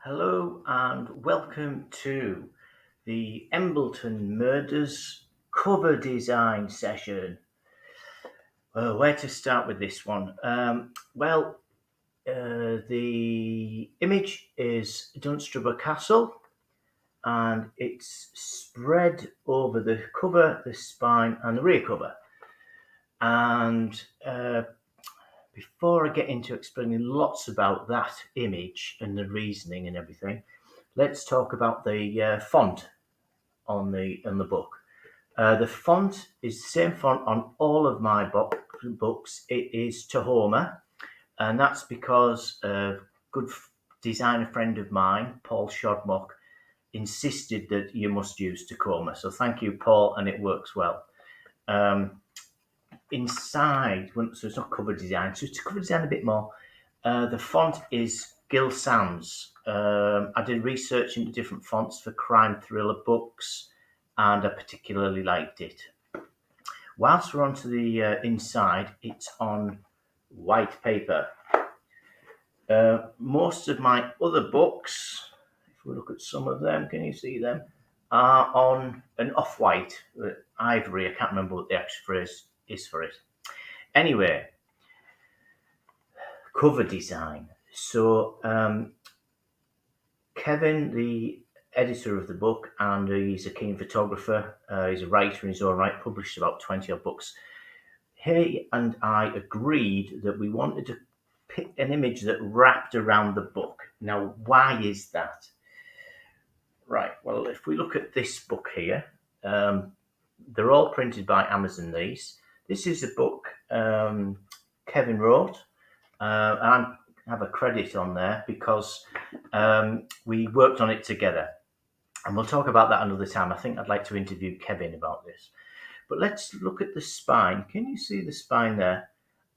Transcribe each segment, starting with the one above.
Hello and welcome to the Embleton Murders cover design session. Where to start with this one? The image is Dunstable Castle and it's spread over the cover, the spine, and the rear cover. And before I get into explaining lots about that image and the reasoning and everything, let's talk about the font on the book. The font is the same font on all of my books. It is Tahoma, and that's because a good designer friend of mine, Paul Shodmock, insisted that you must use Tacoma. So thank you, Paul, and it works well. Inside, so it's not cover design, so it's cover design a bit more. The font is Gill Sans. I did research into different fonts for crime thriller books, and I particularly liked it. Whilst we're onto the inside, it's on white paper. Most of my other books, if we look at some of them, can you see them, are on an off-white, ivory. I can't remember what the actual phrase is for it. Anyway, cover design. So Kevin, the editor of the book, and he's a keen photographer. He's a writer in his own right, published about 20 odd books. He and I agreed that we wanted to pick an image that wrapped around the book. Now, why is that? Right, well, if we look at this book here, they're all printed by Amazon, these. This is a book Kevin wrote. I have a credit on there because we worked on it together. And we'll talk about that another time. I think I'd like to interview Kevin about this. But let's look at the spine. Can you see the spine there?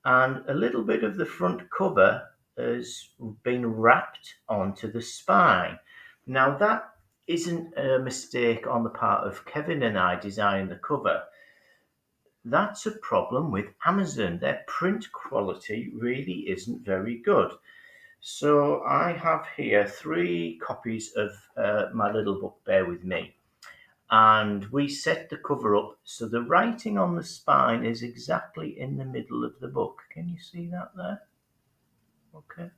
And a little bit of the front cover has been wrapped onto the spine. Now, that isn't a mistake on the part of Kevin and I designing the cover. That's a problem with Amazon. Their print quality really isn't very good. So I have here 3 copies of my little book, Bear With Me. And we set the cover up so the writing on the spine is exactly in the middle of the book. Can you see that there? Okay.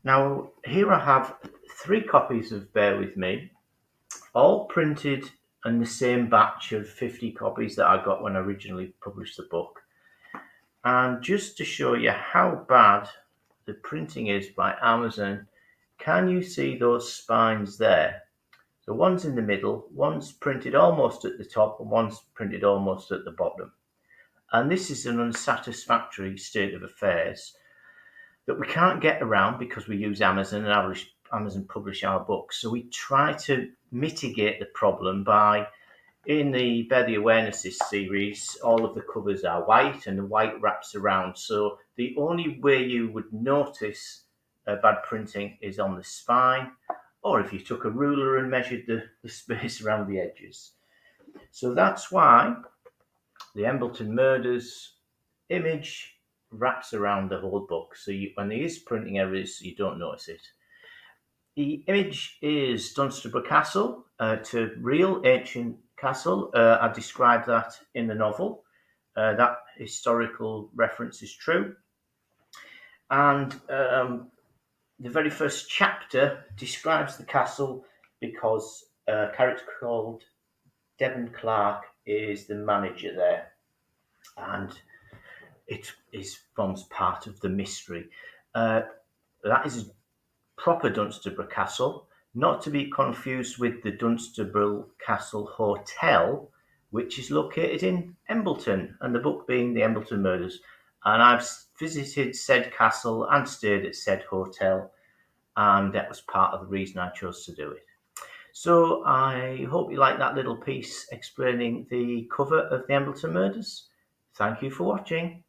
Now, here I have 3 copies of Bear With Me, all printed in the same batch of 50 copies that I got when I originally published the book. And just to show you how bad the printing is by Amazon, can you see those spines there? So one's in the middle, one's printed almost at the top, and one's printed almost at the bottom. And this is an unsatisfactory state of affairs that we can't get around because we use Amazon and Amazon publish our books. So we try to mitigate the problem by, in the Bear the Awarenesses series, all of the covers are white and the white wraps around. So the only way you would notice bad printing is on the spine, or if you took a ruler and measured the space around the edges. So that's why the Embleton Murders image wraps around the whole book. So when there is printing errors, you don't notice it. The image is Dunstable Castle, to real ancient castle. I described that in the novel. That historical reference is true. And the very first chapter describes the castle because a character called Devon Clark is the manager there. And it forms part of the mystery. That is a proper Dunstable Castle, not to be confused with the Dunstable Castle Hotel, which is located in Embleton, and the book being the Embleton Murders. And I've visited said castle and stayed at said hotel, and that was part of the reason I chose to do it. So I hope you like that little piece explaining the cover of the Embleton Murders. Thank you for watching.